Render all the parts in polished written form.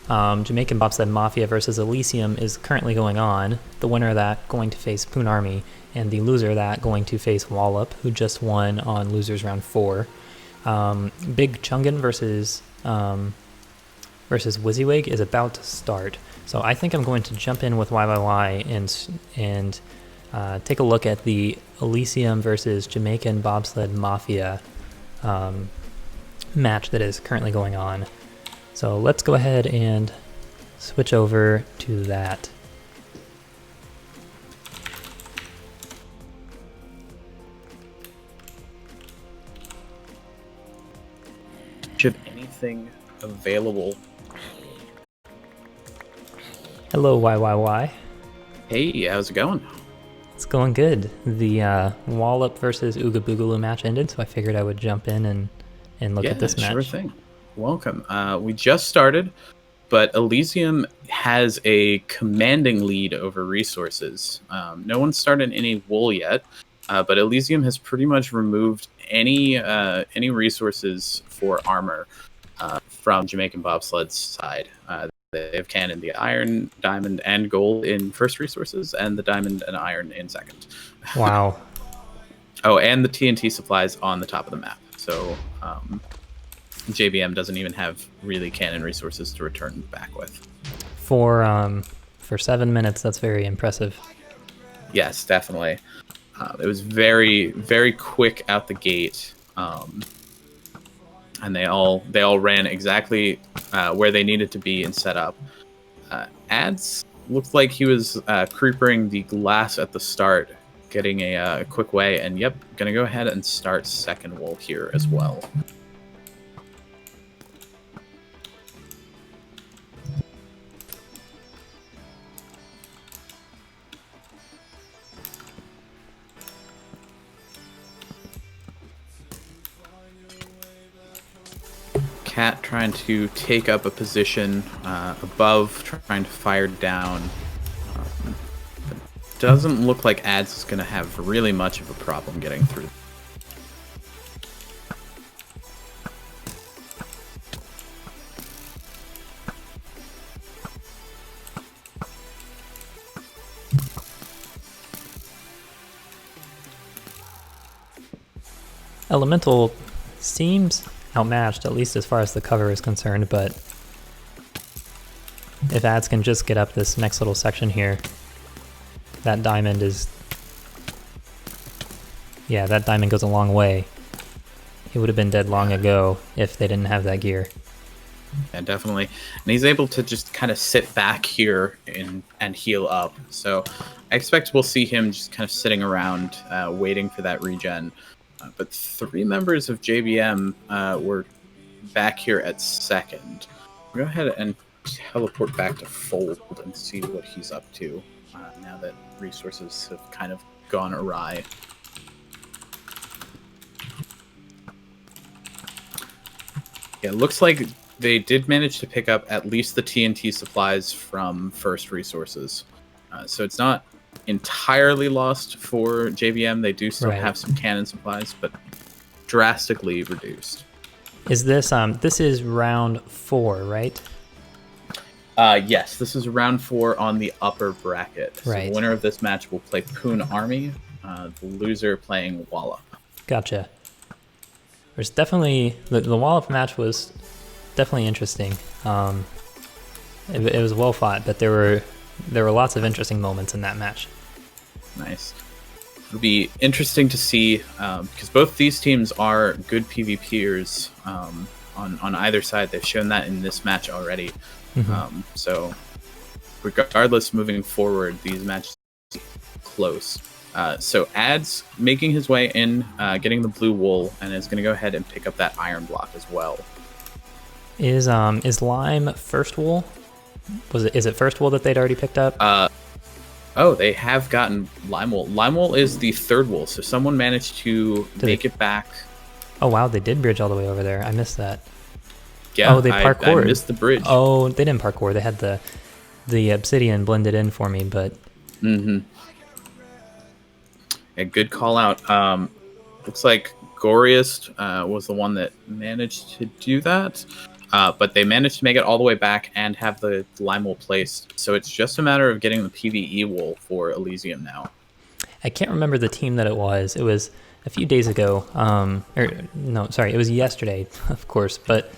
Jamaican Bobsled Mafia versus Elysium is currently going on. The winner of that going to face Poon Army, and the loser of that going to face Wallop, who just won on losers round 4. Big Chungan versus WYSIWYG is about to start. So I think I'm going to jump in with YYY and take a look at the Elysium versus Jamaican Bobsled Mafia match that is currently going on. So let's go ahead and switch over to that. Should anything available? Hello, YYY. Hey, how's it going? It's going good. The Wallop versus Ooga Boogaloo match ended, so I figured I would jump in and look at this match. Sure thing. Welcome. We just started, but Elysium has a commanding lead over resources. No one's started any wool yet, but Elysium has pretty much removed any resources for armor from Jamaican Bobsled's side. They have cannon the iron, diamond, and gold in first resources, and the diamond and iron in second. Wow. Oh, and the TNT supplies on the top of the map. So JBM doesn't even have really cannon resources to return back with. For 7 minutes, that's very impressive. Yes, definitely. It was very, very quick out the gate, and they all ran exactly where they needed to be and set up. Ads looked like he was creepering the glass at the start, getting a quick way, and yep, gonna go ahead and start second wool here as well. Cat trying to take up a position above, trying to fire down. Doesn't look like Ads is going to have really much of a problem getting through. Elemental seems outmatched, at least as far as the cover is concerned, but if Ads can just get up this next little section here, that diamond goes a long way. He would have been dead long ago if they didn't have that gear. Yeah, definitely. And he's able to just kind of sit back here and heal up. So I expect we'll see him just kind of sitting around waiting for that regen. But 3 members of JBM were back here at second. We'll go ahead and teleport back to Fold and see what he's up to now that resources have kind of gone awry. Yeah, it looks like they did manage to pick up at least the TNT supplies from first resources. So it's not entirely lost for JBM. They do still have some cannon supplies, but drastically reduced. Is this this is round 4, right? Yes, this is round 4 on the upper bracket. So the winner of this match will play Poon Army, the loser playing Wallop. Gotcha. There's definitely the Wallop match was definitely interesting. It was well fought, but there were lots of interesting moments in that match. Nice. It'll be interesting to see because both these teams are good PvPers on either side. They've shown that in this match already. Mm-hmm. So regardless, moving forward, these matches are close. So Ads making his way in, getting the blue wool, and is going to go ahead and pick up that iron block as well. Is Lime first wool? Is it first wool that they'd already picked up? Oh, they have gotten lime wool. Lime wool is the third wool, so someone managed to make it back. Oh wow, they did bridge all the way over there. I missed that. Yeah, oh, they parkoured. I missed the bridge. Oh, they didn't parkour. They had the obsidian blended in for me, but. Mm-hmm. A good call out. Looks like Goriest was the one that managed to do that. But they managed to make it all the way back and have the lime wool placed. So it's just a matter of getting the PvE wool for Elysium now. I can't remember the team that it was. It was a few days ago. It was yesterday, of course. But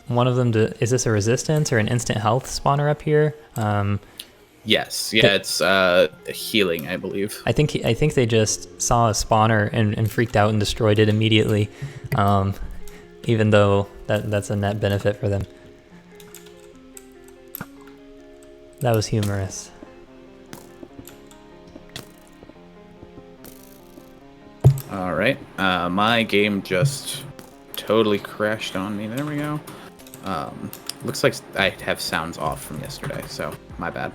one of them, is this a resistance or an instant health spawner up here? Yes, yeah, it's healing, I believe. I think they just saw a spawner and freaked out and destroyed it immediately, even though that's a net benefit for them. That was humorous. All right, my game just totally crashed on me. There we go. Looks like I have sounds off from yesterday, so my bad.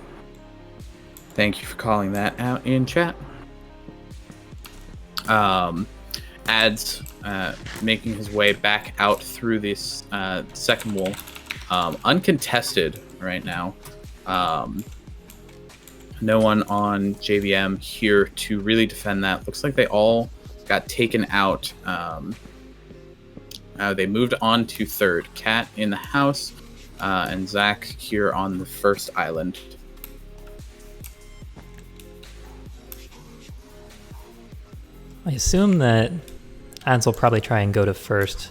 Thank you for calling that out in chat. Ads making his way back out through this second wall, uncontested right now. No one on JVM here to really defend that. Looks like they all got taken out. They moved on to third. Cat in the house, and Zach here on the first island. I assume that ads will probably try and go to first.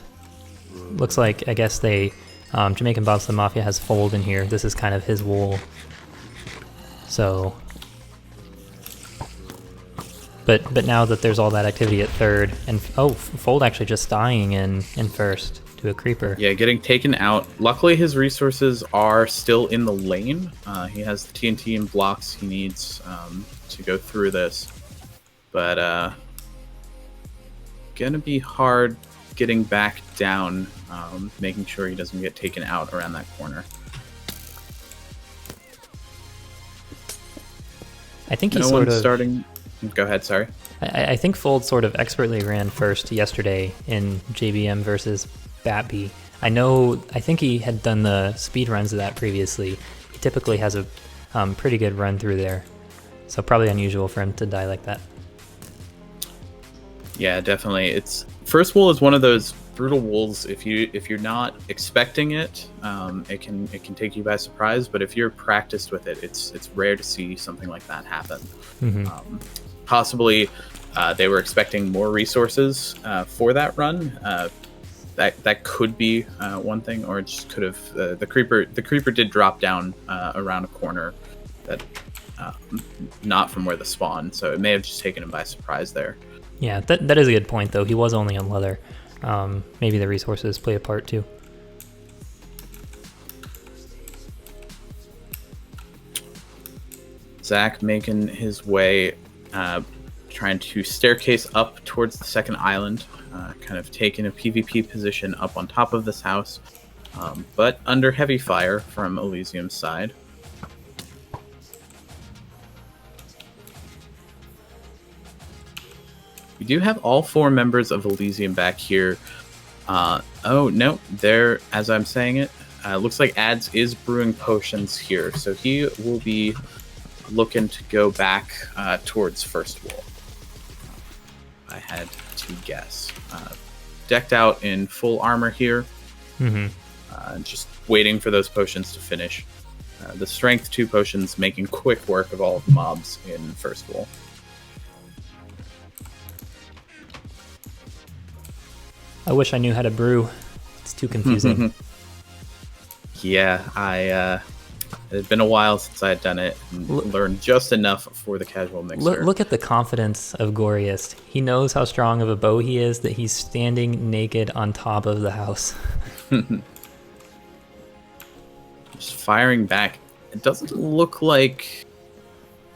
Looks like, I guess they, Jamaican Bobsled Mafia has Fold in here. This is kind of his wool. So, but now that there's all that activity at third, and Fold actually just dying in first to a creeper. Yeah, getting taken out. Luckily, his resources are still in the lane. He has the TNT and blocks he needs to go through this. But gonna be hard getting back down, making sure he doesn't get taken out around that corner. I think he's sort of starting. Go ahead, sorry. I think Fold sort of expertly ran first yesterday in JBM versus Batby. I think he had done the speed runs of that previously. He typically has a pretty good run through there, so probably unusual for him to die like that. Yeah, definitely. It's first wool is one of those brutal wools. If you're not expecting it, it can take you by surprise. But if you're practiced with it, it's rare to see something like that happen. Mm-hmm. Possibly, they were expecting more resources for that run. That could be one thing, or it just could have the creeper did drop down around a corner that not from where the spawn, so it may have just taken him by surprise there. Yeah, that is a good point, though. He was only on leather. Maybe the resources play a part, too. Zach making his way, trying to staircase up towards the second island, kind of taking a PvP position up on top of this house, but under heavy fire from Elysium's side. We do have all four members of Elysium back here. Oh, no, there, as I'm saying it, looks like Ads is brewing potions here, so he will be looking to go back towards first wall. I had to guess. Decked out in full armor here, just waiting for those potions to finish. The strength 2 potions making quick work of all of the mobs in first wall. I wish I knew how to brew. It's too confusing. Yeah, it had been a while since I had done it and learned just enough for the casual mixer. Look at the confidence of Goriest. He knows how strong of a bow he is, that he's standing naked on top of the house. Just firing back. It doesn't look like...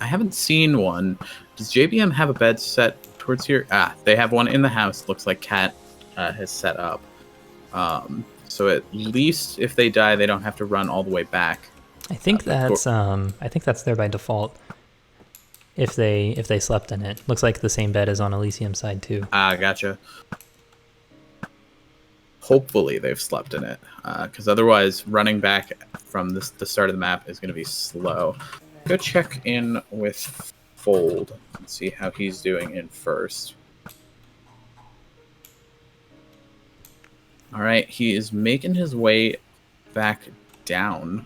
I haven't seen one. Does JBM have a bed set towards here? They have one in the house. Looks like Cat has set up. So at least if they die, they don't have to run all the way back. I think that's there by default. If they slept in it, looks like the same bed is on Elysium's side too. Gotcha. Hopefully they've slept in it, because otherwise running back from the start of the map is going to be slow. Go check in with Fold and see how he's doing in first. All right, he is making his way back down.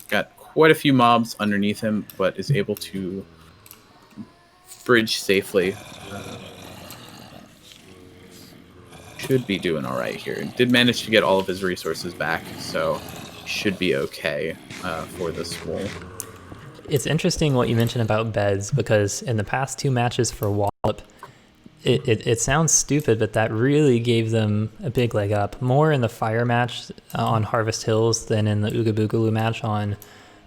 Got quite a few mobs underneath him, but is able to bridge safely. Should be doing all right here. Did manage to get all of his resources back, so should be okay for this wall. It's interesting what you mentioned about beds, because in the past 2 matches for Wallop, it sounds stupid, but that really gave them a big leg up. More in the fire match on Harvest Hills than in the Ooga Boogaloo match on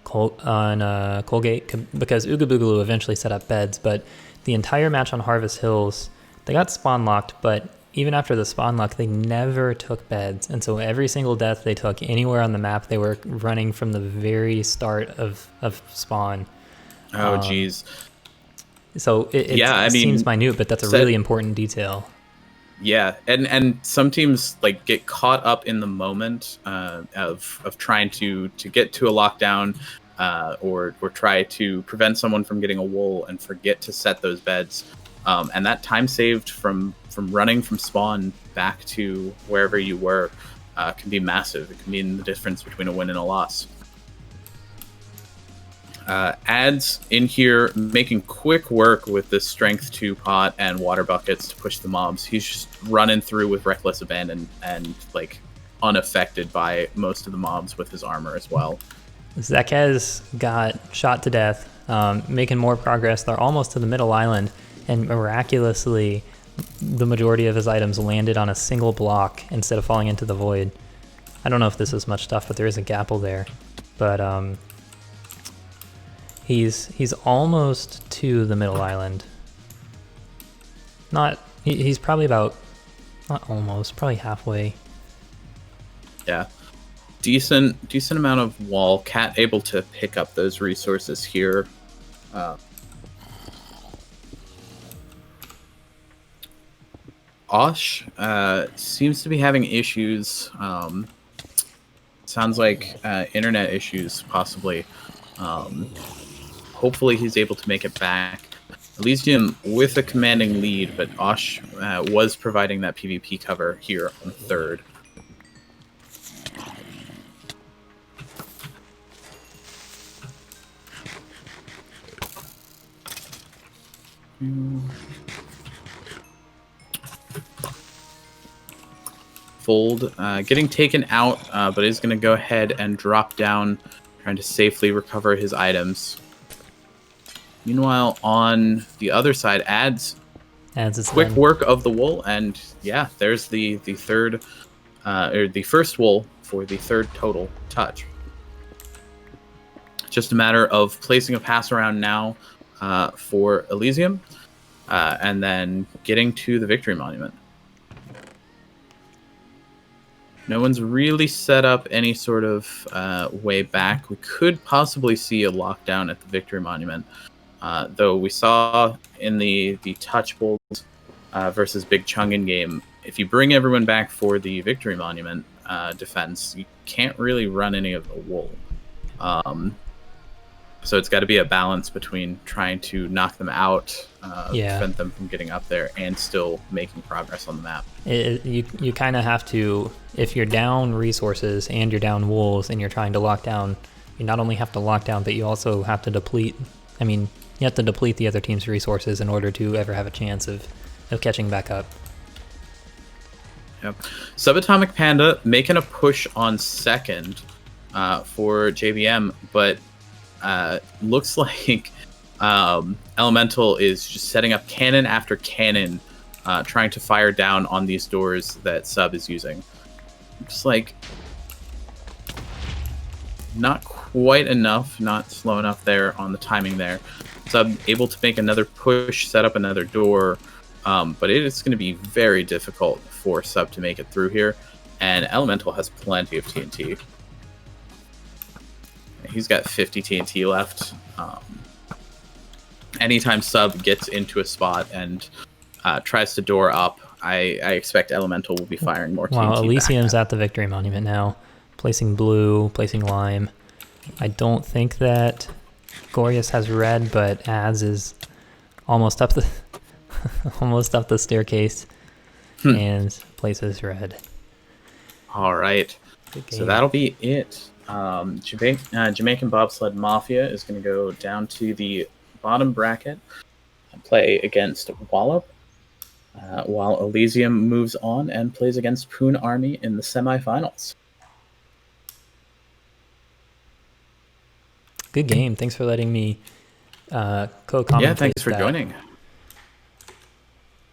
Colgate, because Ooga Boogaloo eventually set up beds, but the entire match on Harvest Hills, they got spawn locked, but even after the spawn lock, they never took beds. And so every single death they took anywhere on the map, they were running from the very start of spawn. Oh, geez. So it seems minute, but that's a really important detail. Yeah, and some teams like get caught up in the moment of trying to get to a lockdown or try to prevent someone from getting a wool and forget to set those beds. And that time saved from running from spawn back to wherever you were can be massive. It can mean the difference between a win and a loss. Ads in here making quick work with the strength 2 pot and water buckets to push the mobs. He's just running through with reckless abandon and like unaffected by most of the mobs with his armor as well. Zekez got shot to death, making more progress. They're almost to the middle island, and miraculously the majority of his items landed on a single block instead of falling into the void. I don't know if this is much stuff, but there is a gapple there. But he's almost to the middle island. He's probably about, not almost, probably halfway. Yeah. Decent amount of wall. Cat able to pick up those resources here. Osh seems to be having issues. Sounds like internet issues, possibly. Hopefully he's able to make it back. Elysium with a commanding lead, but Osh was providing that PvP cover here on third. Fold getting taken out, but is going to go ahead and drop down, trying to safely recover his items. Meanwhile, on the other side, Ads quick work of the wool, and yeah, there's the third or the first wool for the third total touch. Just a matter of placing a pass around now for Elysium, and then getting to the victory monument. No one's really set up any sort of way back. We could possibly see a lockdown at the victory monument, though we saw in the touch bowls versus Big Chungin game, if you bring everyone back for the victory monument defense, you can't really run any of the wool. So it's got to be a balance between trying to knock them out, prevent them from getting up there, and still making progress on the map. You kind of have to, if you're down resources and you're down wolves and you're trying to lock down, you not only have to lock down, but you also have to deplete. I mean, you have to deplete the other team's resources in order to ever have a chance of catching back up. Yep. Subatomic Panda making a push on second for JBM, but looks like Elemental is just setting up cannon after cannon, trying to fire down on these doors that Sub is using. Just like not quite enough, not slow enough there on the timing there. Sub able to make another push, set up another door, but it is going to be very difficult for Sub to make it through here, and Elemental has plenty of TNT. He's got 50 TNT left. Anytime Sub gets into a spot and tries to door up, I expect Elemental will be firing more TNT. Wow, Elysium's at the victory monument now, placing blue, placing lime. I don't think that Gorius has red, but Az is almost up the almost up the staircase and places red. All right. Good So game. that'll be it. Jamaican Bobsled Mafia is going to go down to the bottom bracket and play against Wallop, while Elysium moves on and plays against Poon Army in the semifinals. Good game. Thanks for letting me Yeah, co-commentate thanks for that. joining.